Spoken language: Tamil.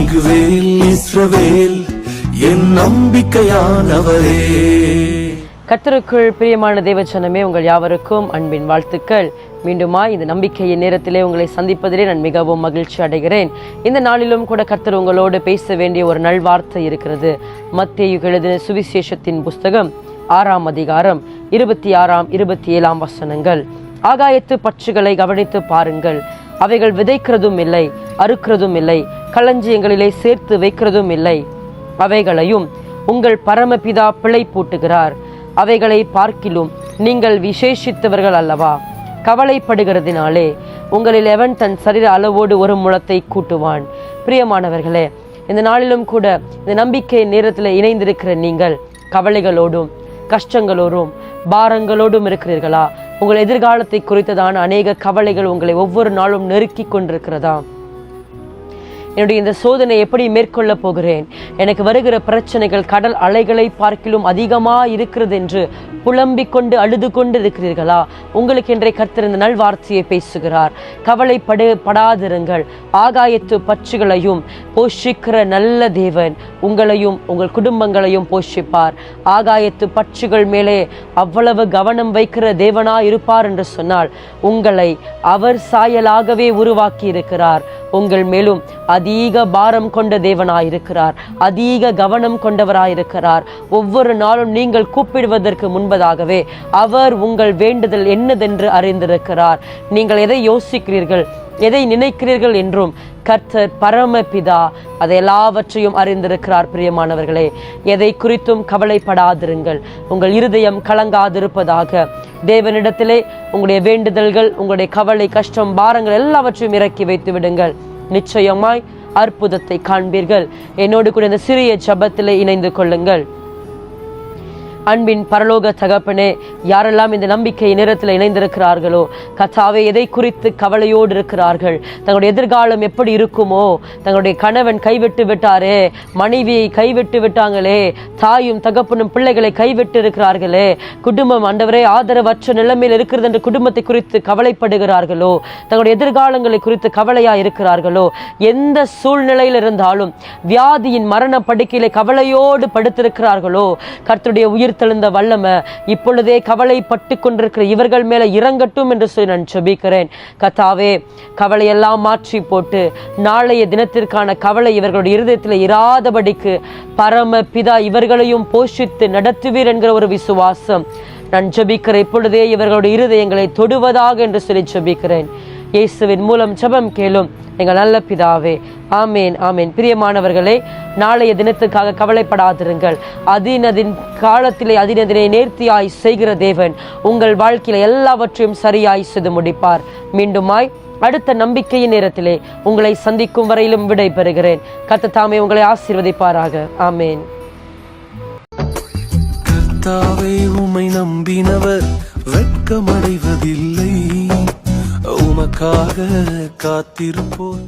இமானுவேல் இஸ்ரவேல் என் நம்பிக்கையானவரே. கர்த்தருக்குள் பிரியமான தேவச்சனமே, உங்கள் யாவருக்கும் அன்பின் வாழ்த்துக்கள். மீண்டுமாய் இந்த நம்பிக்கையின் நேரத்திலே உங்களை சந்திப்பதிலே நான் மிகவும் மகிழ்ச்சி அடைகிறேன். இந்த நாளிலும் கூட கர்த்தர் உங்களோடு பேச வேண்டிய ஒரு நல்வார்த்தை இருக்கிறது. மத்தேயு எழுதின சுவிசேஷத்தின் புஸ்தகம் 6ஆம் அதிகாரம் 26, 27 வசனங்கள். ஆகாயத்து பட்சிகளை கவனித்து பாருங்கள், அவைகள் விதைக்கிறதும் இல்லை, அறுக்கிறதும் இல்லை, களஞ்சியங்களிலே சேர்த்து வைக்கிறதும் இல்லை. அவைகளையும் உங்கள் பரமபிதா பிழை பூட்டுகிறார். அவைகளை பார்க்கிலும் நீங்கள் விசேஷித்தவர்கள் அல்லவா? கவலைப்படுகிறதினாலே உங்களில் எவன் தன் சரீர அளவோடு ஒரு முழத்தை கூட்டுவான்? பிரியமானவர்களே, இந்த நாளிலும் கூட இந்த நம்பிக்கை நேரத்தில் இணைந்திருக்கிற நீங்கள் கவலைகளோடும் கஷ்டங்களோடும் பாரங்களோடும் இருக்கிறீர்களா? உங்கள் எதிர்காலத்தை குறித்ததான அநேக கவலைகள் உங்களை ஒவ்வொரு நாளும் நெருக்கி கொண்டிருக்கிறதா? என்னுடைய இந்த சோதனை எப்படி மேற்கொள்ள போகிறேன்? எனக்கு வருகிற பிரச்சனைகள் கடல் அலைகளை பார்க்கிலும் அதிகமாக இருக்கிறது என்று புலம்பிக் கொண்டு அழுது கொண்டு இருக்கிறீர்களா? உங்களுக்கு இன்றைய கர்த்தர் இந்த நல்வார்த்தையை பேசுகிறார். கவலைப்படாதிருங்கள். ஆகாயத்து பட்சிகளையும் போஷிக்கிற நல்ல தேவன் உங்களையும் உங்கள் குடும்பங்களையும் போஷிப்பார். ஆகாயத்து பட்சிகள் மேலே அவ்வளவு கவனம் வைக்கிற தேவனா இருப்பார் என்று சொன்னால், உங்களை அவர் சாயலாகவே உருவாக்கி இருக்கிறார். உங்கள் மேலும் அதிக பாரம் கொண்ட தேவனாயிருக்கிறார். அதிக கவனம் கொண்டவராயிருக்கிறார். ஒவ்வொரு நாளும் நீங்கள் கூப்பிடுவதற்கு முன்பதாகவே அவர் உங்கள் வேண்டுதல் என்னதென்று அறிந்திருக்கிறார். நீங்கள் எதை யோசிக்கிறீர்கள், எதை நினைக்கிறீர்கள் என்றும் கர்த்தர் பரமபிதா அதை எல்லாவற்றையும் அறிந்திருக்கிறார். பிரியமானவர்களே, எதை குறித்தும் கவலைப்படாதிருங்கள். உங்கள் இருதயம் கலங்காதிருப்பதாக. தேவனிடத்திலே உங்களுடைய வேண்டுதல்கள், உங்களுடைய கவலை, கஷ்டம், பாரங்கள் எல்லாவற்றையும் இறக்கி வைத்து விடுங்கள். நிச்சயமாய் அற்புதத்தை காண்பீர்கள். என்னோடு கூட இந்த சிறிய ஜெபத்திலே இணைந்து கொள்ளுங்கள். அன்பின் பரலோக தகப்பனே, யாரெல்லாம் இந்த நம்பிக்கை நேரத்தில் இணைந்திருக்கிறார்களோ, கர்த்தாவே, எதை குறித்து கவலையோடு இருக்கிறார்கள், தங்களுடைய எதிர்காலம் எப்படி இருக்குமோ, தங்களுடைய கணவன் கைவிட்டு விட்டாரே, மனைவியை கைவிட்டு விட்டாங்களே, தாயும் தகப்பனும் பிள்ளைகளை கைவிட்டு இருக்கிறார்களே, குடும்பம் ஆண்டவரே ஆதரவற்ற நிலைமையில் இருக்கிறது என்று குடும்பத்தை குறித்து கவலைப்படுகிறார்களோ, தங்களுடைய எதிர்காலங்களை குறித்து கவலையா இருக்கிறார்களோ, எந்த சூழ்நிலையில் இருந்தாலும் வியாதியின் மரண படுக்கையிலே கவலையோடு படுத்திருக்கிறார்களோ, கர்த்தருடைய உயிர் தெழுந்த வல்லமை இப்பொழுதே கவலைப்பட்டு கொண்டிருக்கிற இவர்கள் மேல இறங்கட்டும் என்று சொல்லி நான் ஜெபிக்கிறேன். கர்த்தாவே, கவலையெல்லாம் மாற்றி போட்டு நாளைய தினத்திற்கான கவலை இவர்களுடைய இருதயத்தில் இராதபடிக்கு பரமபிதா இவர்களையும் போஷித்து நடத்துவீர் என்கிற ஒரு விசுவாசம் நான் ஜெபிக்கிறேன். இப்பொழுதே இவர்களுடைய இருதயங்களை தொடுவதாக என்று சொல்லி ஜெபிக்கிறேன். இயேசுவின் மூலம் ஜெபம் கேளும் எங்கள் நல்ல பிதாவே. ஆமேன், ஆமேன். பிரியமானவர்களே, நாளைய தினத்துக்காக கவலைப்படாதிருங்கள். அதினதின் காலத்திலே அதினதினை நேர்த்தியாய் செய்கிற தேவன் உங்கள் வாழ்க்கையில எல்லாவற்றையும் சரியாய் செய்து முடிப்பார். மீண்டுமாய் அடுத்த நம்பிக்கையின் நேரத்திலே உங்களை சந்திக்கும் வரையிலும் விடை பெறுகிறேன். கர்த்தர் தாமே உங்களை ஆசீர்வதிப்பாராக. ஆமேன். கர்த்தாவே, உம்மை நம்பினவர் வெட்கமடைவதில்லை. உமக்காக காத்திருப்போர்